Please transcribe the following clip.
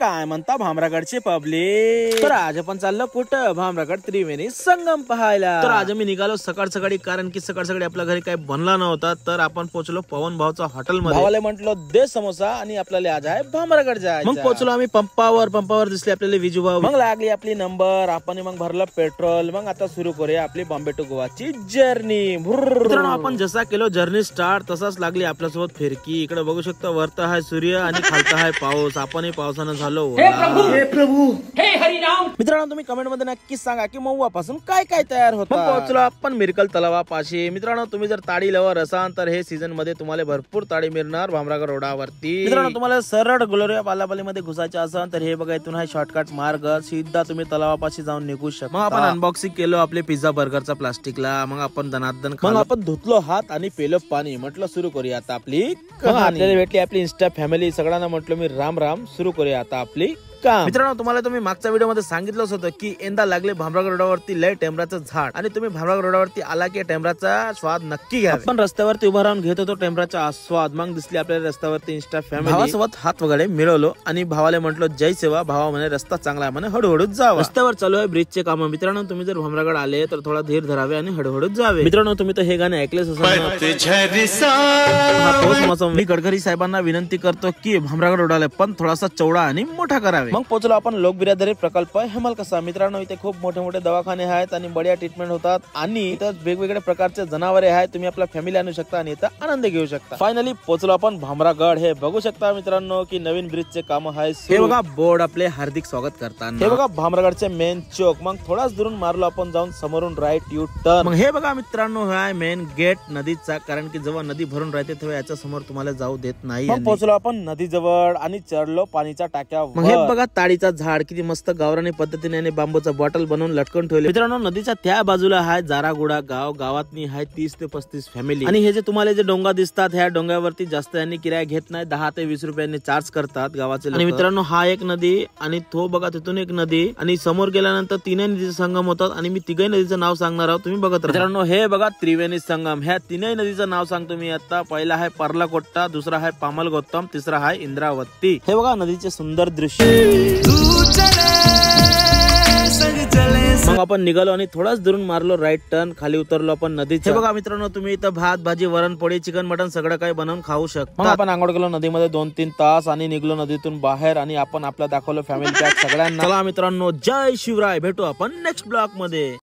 काय म्हणता भामरागडची पब्लिक? तर आज आपण चाललो कुठं? भामरागड त्रिवेणी संगम पाहायला. तर आज मी निघालो सकाळ सकाळी, कारण की सकाळ सकाळी आपल्या घरी काही बनला नव्हता. तर आपण पोहोचलो पवन भाऊचा हॉटेल मध्ये. भावाला म्हटलो दे समोसा आणि आपल्याला आज आहे भामरागड जायचं. मग पोहोचलो आम्ही पंपावर दिसले आपल्याला विजू भाऊ. मग लागली आपली नंबर, आपण मग भरलं पेट्रोल. मग आता सुरू करूया आपली बॉम्बे टू गोवाची जर्नी. मित्रांनो, आपण जसा केलो जर्नी स्टार्ट तसाच लागली आपल्यासोबत फिरकी. इकडे बघू शकता वरता आहे सूर्य आणि खालता आहे पाऊस. आपणही पावसानं झालो. हे प्रभू हे हरिनाम. मित्रांनो, तुम्ही कमेंट मध्ये नक्कीच सांगा की महुआपासून काय काय तयार होतं. पोहोचलो आपण मिरकल तलावापाशी. मित्रांनो, तुम्ही जर ताडी लवर असाल तर हे सीझन मध्ये तुम्हाला भरपूर ताडी मिळणार भामरागड रोडावरती. मित्रांनो, तुम्हाला सरळ ग्लोरिया बालाबालीमध्ये घुसायचं असेल तर हे बघा, इथून हा शॉर्टकट मार्ग सीधा तुम्ही तलावापाशी जाऊन निघू शकता. मग आपण अनबॉक्सिंग केलो आपले पिझ्झा बर्गरचा प्लास्टिकला. मग आपण दनादन मग आपण धुतलो हात आणि पेलो पाणी. म्हटलं सुरू करूया आता आपली. आपल्याला भेटली आपली इंस्टा फॅमिली. सगळ्यांना म्हटलं मी राम राम. सुरू करूया आता आपली. मित्रांनो, तुम्हाला तुम्ही मागच्या व्हिडिओ मध्ये सांगितलंच होतं की यंदा लागले भामरागड रोडावरती लय टेंबराचं झाड. आणि तुम्ही भामरागड रोडावरती आला की टेंबराचा स्वाद नक्की घ्या. आपण रस्त्यावरती उभा राहून घेत होतो टेंबराचा आस्वाद. मग दिसली आपल्याला रस्त्यावरती इंस्टा फॅमिली. भावासोबत हात वगैरे मिळवलो आणि भावाला म्हटलो जय सेवा. भावा म्हणे रस्ता चांगला आहे म्हणे, हळूहळूच जावा. रस्त्यावर चालू आहे ब्रिजचे काम. मित्रांनो, तुम्ही जर भामरागड आले तर थोडा धीर धरावे आणि हळूहळूच जावे. मित्रांनो, तुम्ही तर हे गाणे ऐकलेच असाल. मी गडकरी साहेबांना विनंती करतो की भामरागड रोडाला पण थोडासा चौडा आणि मोठा करावे. मग पोहोचलो आपण लोक बिरादरी प्रकल्प हेमलकसा. मित्रांनो, इथे खूप मोठे मोठे दवाखाने आहेत आणि बढिया ट्रीटमेंट होतात. आणि इथं वेगवेगळ्या प्रकारचे जनावरे आहेत. तुम्ही आपला फॅमिली आणू शकता आणि इथं आनंद घेऊ शकता. फायनली पोहोचलो आपण भामरागड. हे बघू शकता मित्रांनो की नवीन ब्रिजचे काम आहे. हे बघा बोर्ड आपले हार्दिक स्वागत करतात. हे बघा भामरागडचे मेन चौक. मग थोडाच दुरून मारलो आपण जाऊन समोरून राईट यू टर्न. मग हे बघा मित्रांनो, हा मेन गेट नदीचा. कारण की जेव्हा नदी भरून राहते तेव्हा याच्या समोर तुम्हाला जाऊ देत नाही. पोहोचलो आपण नदी जवळ आणि चढलो पाणीच्या टाक्यावर. मग हे बघा ताडीचा झाड किती मस्त गावरानी पद्धतीने बांबूचा बॉटल बनवून लटकून ठेवले. मित्रांनो, नदीच्या त्या बाजूला आहे जारागुडा गाव. गावातनी आहे 30 ते 35 फॅमिली. आणि हे जे तुम्हाला जे डोंगा दिसतात, ह्या डोंग्यावरती जास्त यांनी किराया घेत नाही. 10 ते 20 रुपयांनी चार्ज करतात गावाचे. आणि मित्रांनो, हा एक नदी आणि तो बघा तिथून एक नदी. आणि समोर गेल्यानंतर तीनही नदीचे संगम होतात. आणि मी तिघही नदीचं नाव सांगणार आहोत, तुम्ही बघत राहा. मित्रांनो, हे बघा त्रिवेणी संगम. ह्या तीनही नदीचं नाव सांगतो मी आता. पहिला आहे पर्लाकोट्टा, दुसरा आहे पामलगोत्तम, तिसरा आहे इंद्रावती. हे बघा नदीचे सुंदर दृश्य. मग आपण निघालो आणि थोडाच दुरून मारलो राईट टर्न. खाली उतरलो आपण नदीत. हे बघा मित्रांनो, तुम्ही इथं भात भाजी वरण पोळी चिकन मटन सगळं काही बनवून खाऊ शकता. आपण आंघोळ केलो नदीमध्ये 2-3 तास आणि निघलो नदीतून बाहेर. आणि आपण आपला दाखवलं फॅमिली पॅक सगळ्यांना. चला मित्रांनो, जय शिवराय. भेटू आपण नेक्स्ट ब्लॉग मध्ये.